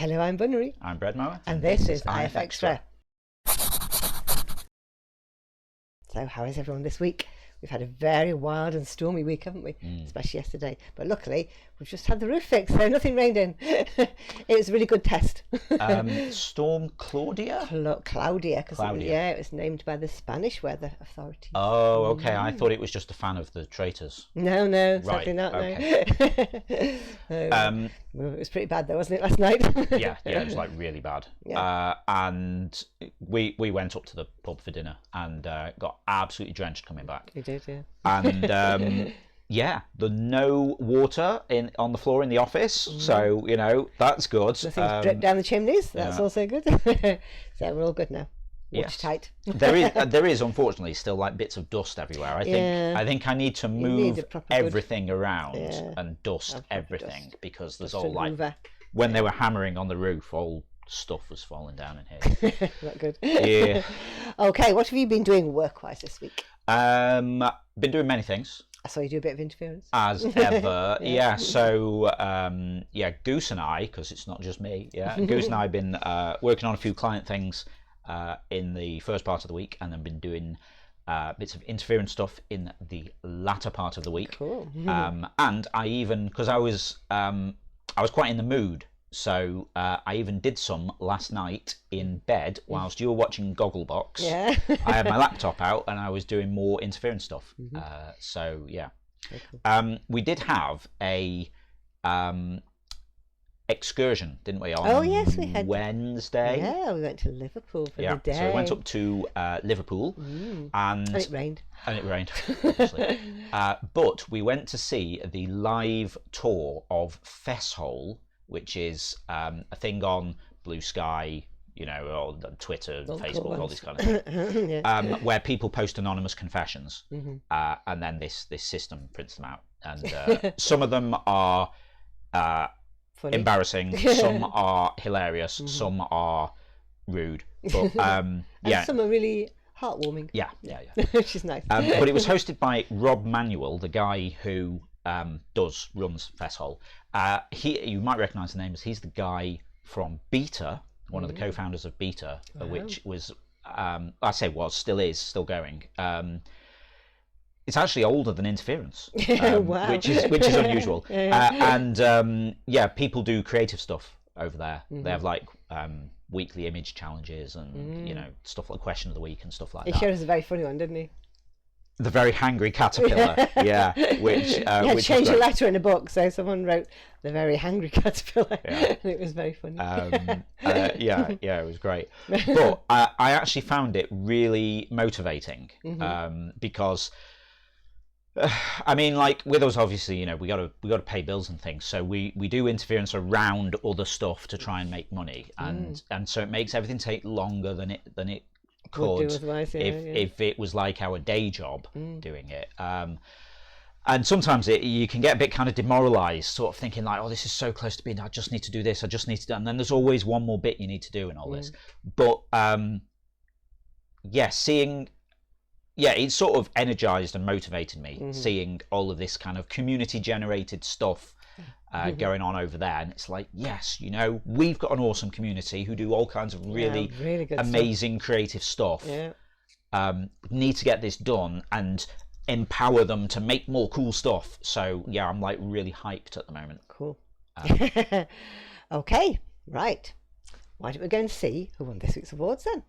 Hello, I'm Bunnery. I'm Bread Mower. And this is IFXtra. So how is everyone this week? We've had a very wild and stormy week, haven't we? Especially yesterday. But luckily, we've just had the roof fixed, so nothing rained in. It was a really good test. Storm Claudia? Claudia, because it was named by the Spanish weather authority. Oh, okay. I thought it was just a fan of the traitors. No, Right, sadly not. okay. No. It was pretty bad though, wasn't it, last night? yeah, it was like really bad. Yeah. And we went up to the pub for dinner and got absolutely drenched coming back. We did, yeah. And the no water on the floor in the office, so that's good. Nothing's dripped down the chimneys. That's also good. So we're all good now. Watertight. There is unfortunately still like bits of dust everywhere. I think I need to move everything around and dust everything because there's all like when they were hammering on the roof, all stuff was falling down in here. Not good. Yeah. Okay, what have you been doing work-wise this week? Been doing many things. I saw you do a bit of interference. As ever, So, Goose and I, because it's not just me, Goose and I have been working on a few client things in the first part of the week, and then been doing bits of interference stuff in the latter part of the week. Cool. And I even, because I was quite in the mood, so I even did some last night in bed whilst you were watching Gogglebox. Yeah. I had my laptop out and I was doing more interference stuff. Cool. We did have a excursion, didn't we? On yes, we had Wednesday. Yeah, we went to Liverpool for the day. So we went up to Liverpool and it rained. Obviously. But we went to see the live tour of Fesshole, which is a thing on Blue Sky, or Twitter, Facebook, all these kind of things, where people post anonymous confessions, and then this system prints them out. And some of them are Funny. Embarrassing, some are hilarious, some are rude, but and some are really heartwarming. Yeah. Which is nice. But it was hosted by Rob Manuel, the guy who runs Fesshole. You might recognise the name as he's the guy from Beta, one of the co-founders of Beta, which was still is going. It's actually older than Interference, wow. which is unusual. People do creative stuff over there. They have like weekly image challenges and stuff like Question of the Week and stuff like that. He showed us a very funny one, didn't he? The Very Hangry Caterpillar, which changed a letter in a book, so someone wrote The Very Hangry Caterpillar, and it was very funny. It was great. But I actually found it really motivating because, with us, obviously, we got to pay bills and things, so we do interference around other stuff to try and make money, and so it makes everything take longer than it could if it was like our day job doing it. And sometimes you can get a bit kind of demoralized, sort of thinking like, oh, this is so close to being, I just need to do this, I just need to do, and then there's always one more bit you need to do and all this. But it's sort of energized and motivated me seeing all of this kind of community generated stuff going on over there, and it's like, yes, we've got an awesome community who do all kinds of really good amazing creative stuff. Need to get this done and empower them to make more cool stuff. So I'm like really hyped at the moment. Cool. Okay, right, why don't we go and see who won this week's awards then?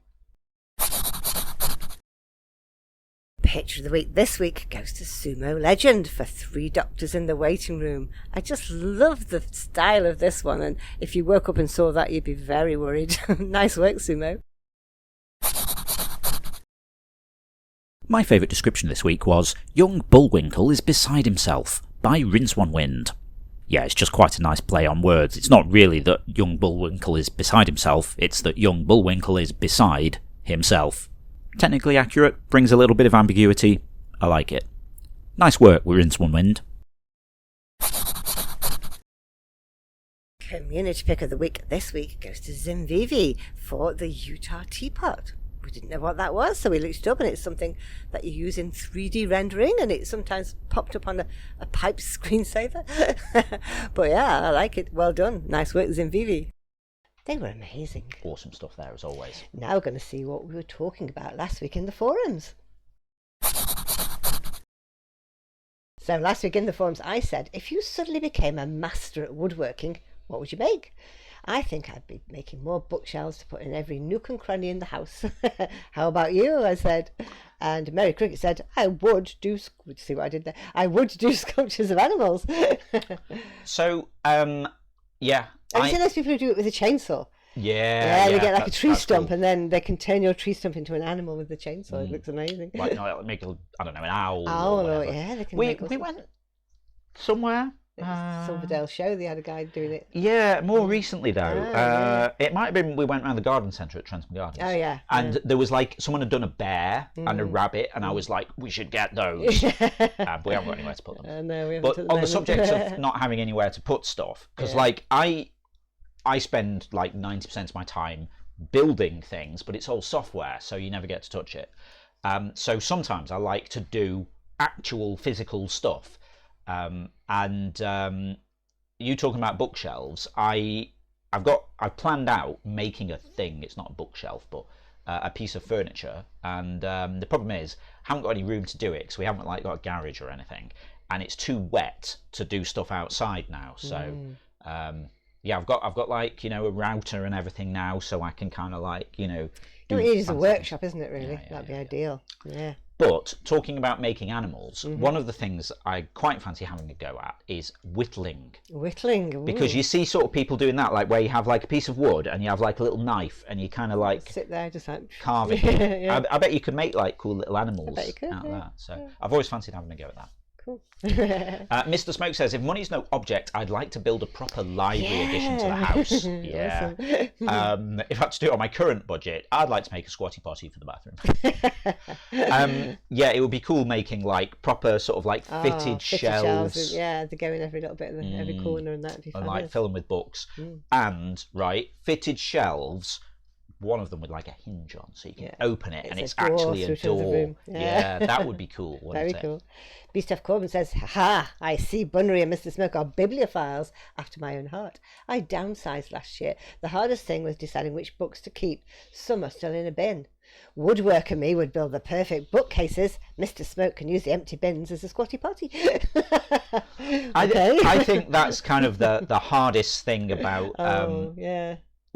Picture of the week this week goes to Sumo Legend for 3 Doctors in the Waiting Room. I just love the style of this one, and if you woke up and saw that, you'd be very worried. Nice work, Sumo. My favourite description this week was Young Bullwinkle is beside himself by Rincewind. Yeah, it's just quite a nice play on words. It's not really that Young Bullwinkle is beside himself, it's that Young Bullwinkle is beside himself. Technically accurate, brings a little bit of ambiguity. I like it. Nice work with Rincewind. Community pick of the week this week goes to Zimvivi for the Utah Teapot. We didn't know what that was, so we looked it up, and it's something that you use in 3D rendering, and it sometimes popped up on a pipe screensaver. But yeah, I like it. Well done. Nice work, Zimvivi. They were amazing. Awesome stuff there, as always. Now we're going to see what we were talking about last week in the forums. So last week in the forums, I said, if you suddenly became a master at woodworking, what would you make? I think I'd be making more bookshelves to put in every nook and cranny in the house. How about you? I said. And Mary Cricket said, I would do, see what I did there? I would do sculptures of animals. So, yeah. Have you seen those people who do it with a chainsaw? Yeah, they get like a tree stump, cool. and then they can turn your tree stump into an animal with the chainsaw. It looks amazing. Like, no, make an owl. Owl, or yeah, they can. We went somewhere. Silverdale show. They had a guy doing it. Yeah, more recently though. Yeah. It might have been we went around the garden centre at Trentham Gardens. Oh yeah. And there was like someone had done a bear and a rabbit, and I was like, we should get those. But we haven't got anywhere to put them. No, we haven't. But on the subject of not having anywhere to put stuff, because like I spend like 90% of my time building things, but it's all software, so you never get to touch it. So sometimes I like to do actual physical stuff. You talking about bookshelves, I've planned out making a thing. It's not a bookshelf, but a piece of furniture. And the problem is, I haven't got any room to do it because we haven't like got a garage or anything, and it's too wet to do stuff outside now. So yeah, I've got like, you know, a router and everything now, so I can kind of like, you know. It is a workshop, isn't it? Really, that'd be ideal. Yeah. But talking about making animals, one of the things I quite fancy having a go at is whittling. Whittling, ooh. Because you see sort of people doing that, like where you have like a piece of wood and you have like a little knife and you kind of like sit there just like carving. Yeah. I bet you could make like cool little animals I bet you could, out of that. So I've always fancied having a go at that. Cool. Mr. Smoke says, if money's no object, I'd like to build a proper library addition to the house. Yeah. If I had to do it on my current budget, I'd like to make a squatty potty for the bathroom. Yeah, it would be cool making like proper sort of like fitted shelves. Yeah, they go in every little bit, every corner, and that'd be fun. And like fill them with books. And fitted shelves. One of them with like a hinge on, so you can open it, and it's actually a door. Yeah, that would be cool. Very cool. B-Stuff Corbin says, "Ha! I see Bunnery and Mr. Smoke are bibliophiles after my own heart. I downsized last year. The hardest thing was deciding which books to keep. Some are still in a bin. Woodworker me would build the perfect bookcases. Mr. Smoke can use the empty bins as a squatty potty." I think that's kind of the hardest thing about.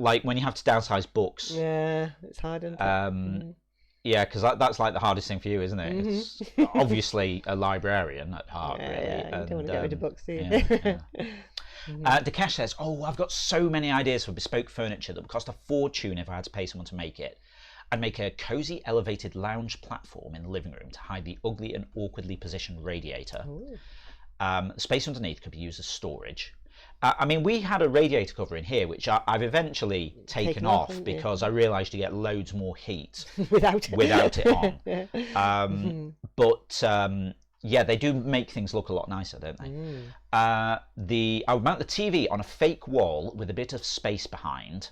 Like when you have to downsize books. Yeah, it's hard, isn't it? Yeah, because that's like the hardest thing for you, isn't it? It's obviously a librarian at heart, really. Yeah, you don't want to get rid of books, do you? Dakesh says, oh, I've got so many ideas for bespoke furniture that would cost a fortune if I had to pay someone to make it. I'd make a cosy elevated lounge platform in the living room to hide the ugly and awkwardly positioned radiator. The space underneath could be used as storage. I mean, we had a radiator cover in here, which I've eventually taken off because I realised you get loads more heat without it on. But yeah, they do make things look a lot nicer, don't they? I would mount the TV on a fake wall with a bit of space behind.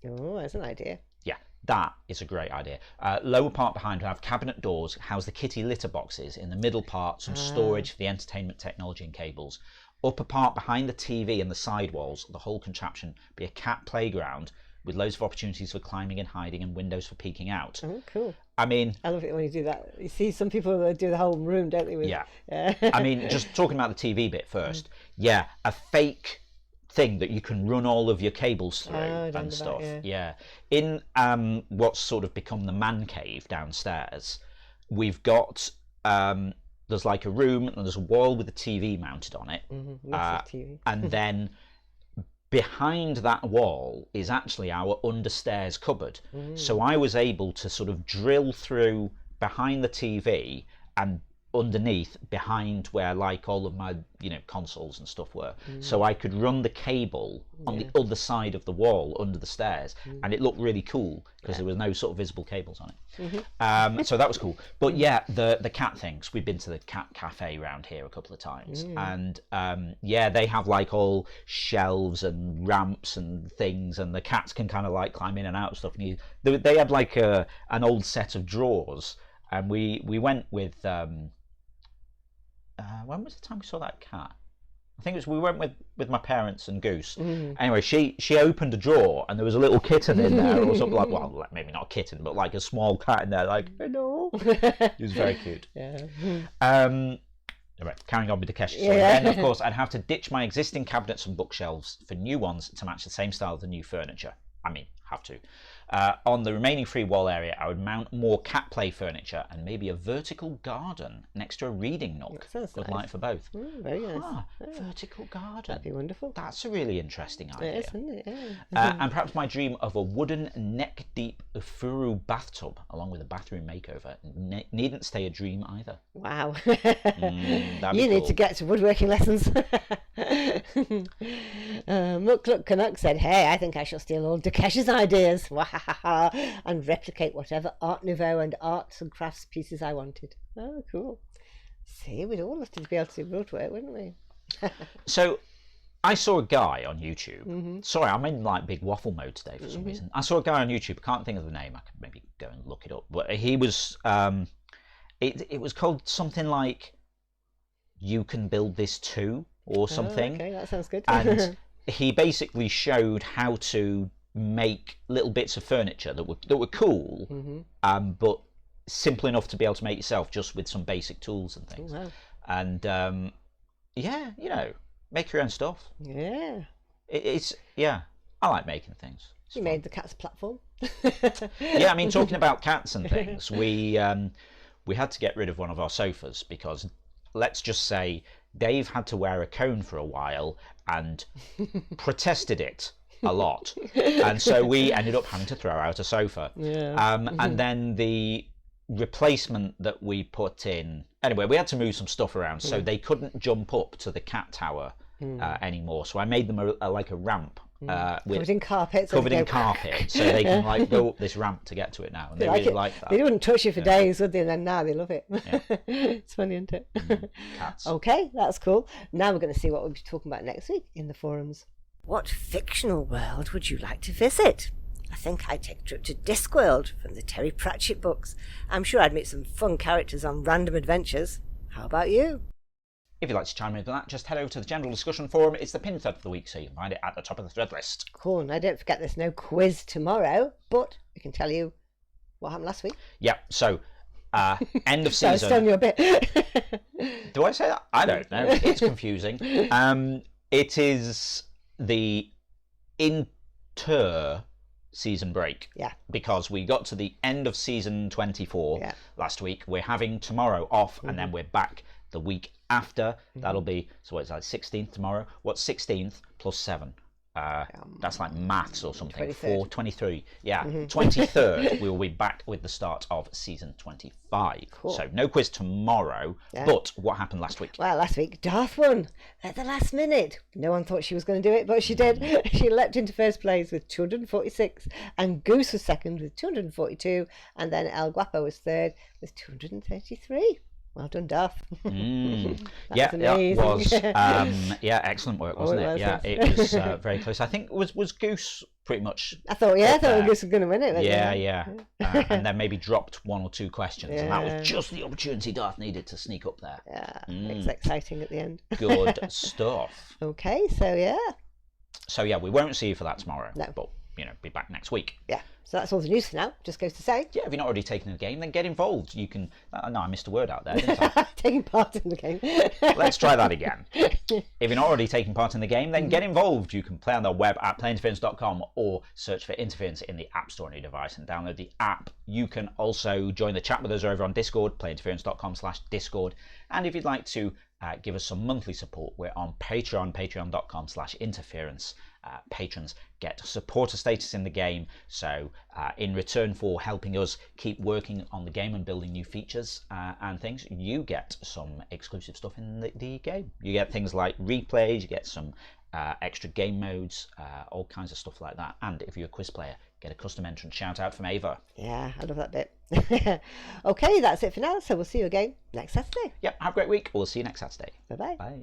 Oh, that's an idea. Yeah, that is a great idea. Lower part behind will have cabinet doors, house the kitty litter boxes. In the middle part, some storage for the entertainment technology and cables. Upper part behind the TV and the side walls, the whole contraption be a cat playground with loads of opportunities for climbing and hiding and windows for peeking out. Oh, cool. I mean... I love it when you do that. You see some people do the whole room, don't they? Yeah. I mean, just talking about the TV bit first. Yeah, a fake thing that you can run all of your cables through and stuff. Yeah. In what's sort of become the man cave downstairs, we've got... there's like a room and there's a wall with a TV mounted on it. Massive TV. And then behind that wall is actually our understairs cupboard. So I was able to sort of drill through behind the TV and underneath, behind where like all of my, you know, consoles and stuff were. So I could run the cable on the other side of the wall under the stairs, and it looked really cool because there was no sort of visible cables on it. So that was cool. But yeah, the cat things, we've been to the cat cafe around here a couple of times, and yeah, they have like all shelves and ramps and things, and the cats can kind of like climb in and out of stuff. And they had like an old set of drawers, and we went with when was the time we saw that cat? I think it was we went with my parents and Goose. Anyway, she opened a drawer and there was a little kitten in there or something like, well, maybe not a kitten, but like a small cat in there, like, hello. It was very cute. Right, carrying on with the Kesha story. Then, of course, I'd have to ditch my existing cabinets and bookshelves for new ones to match the same style of the new furniture. I mean, have to. On the remaining free wall area, I would mount more cat play furniture and maybe a vertical garden next to a reading nook. Good nice. Light for both. Very nice. Vertical garden. That'd be wonderful. That's a really interesting idea. It is, isn't it? Yeah. And perhaps my dream of a wooden neck-deep furu bathtub along with a bathroom makeover needn't stay a dream either. Wow. You need to get to woodworking lessons. Muck Canuck said, hey, I think I shall steal all Dakesh's ideas and replicate whatever Art Nouveau and arts and crafts pieces I wanted. Oh, cool. See, we'd all have to be able to do woodwork, wouldn't we? So, I saw a guy on YouTube. Sorry, I'm in like big waffle mode today for some reason. I saw a guy on YouTube. I can't think of the name. I could maybe go and look it up. But he was, it was called something like "You Can Build This Too" or something. Okay, that sounds good. And he basically showed how to make little bits of furniture that were cool, but simple enough to be able to make yourself just with some basic tools and things. Wow. And yeah, you know, make your own stuff. Yeah. It's I like making things. You made the cat's platform. Yeah, I mean, talking about cats and things, we had to get rid of one of our sofas because, let's just say, Dave had to wear a cone for a while and protested it a lot, and so we ended up having to throw out a sofa. And then the replacement that we put in, anyway, we had to move some stuff around, so they couldn't jump up to the cat tower anymore. So I made them like a ramp. Covered in carpet. So they can like go up this ramp to get to it now, and they really like that. They wouldn't touch you for days, would they? And then now they love it. It's funny, isn't it? Cats. Okay, that's cool. Now we're going to see what we'll be talking about next week in the forums. What fictional world would you like to visit? I think I'd take a trip to Discworld from the Terry Pratchett books. I'm sure I'd meet some fun characters on random adventures. How about you? If you'd like to chime in with that, just head over to the general discussion forum. It's the pinned thread for the week, so you can find it at the top of the thread list. Cool. And don't forget there's no quiz tomorrow, but we can tell you what happened last week. Yeah, so end of season. So your bit. Do I say that? I don't know. It's confusing. It is the inter-season break. Yeah. Because we got to the end of season 24 last week. We're having tomorrow off, and then we're back the week after. That'll be, so what's that, 16th tomorrow? What's 16th plus 7? That's like maths or something. 23rd. 23. Yeah, 23rd we will be back with the start of season 25. Cool. So no quiz tomorrow, but what happened last week? Well, last week Darth won at the last minute. No one thought she was going to do it, but she did. She leapt into first place with 246, and Goose was second with 242, and then El Guapo was third with 233. Well done, Darth. Yeah, it was. Excellent work, wasn't it? Yeah, it was very close. I think was Goose pretty much. I thought Goose was going to win it. Yeah. And then maybe dropped one or two questions, and that was just the opportunity Darth needed to sneak up there. Yeah, it's exciting at the end. Good stuff. Okay, so yeah, we won't see you for that tomorrow. No, but be back next week. Yeah. So that's all the news for now. Just goes to say. Yeah, if you're not already taking the game, then get involved. You can. No, I missed a word out there, didn't I? Taking part in the game. Let's try that again. If you're not already taking part in the game, then get involved. You can play on the web at playinterference.com or search for Interference in the App Store on your device and download the app. You can also join the chat with us over on Discord, playinterference.com/Discord. And if you'd like to give us some monthly support, we're on Patreon, patreon.com/interference. Patrons get supporter status in the game, so in return for helping us keep working on the game and building new features and things, you get some exclusive stuff in the game. You get things like replays, you get some extra game modes, all kinds of stuff like that. And if you're a quiz player, get a custom entrance shout out from Ava. Yeah, I love that bit. Okay, that's it for now, so we'll see you again next Saturday. Yep, have a great week. We'll see you next Saturday. Bye-bye. Bye.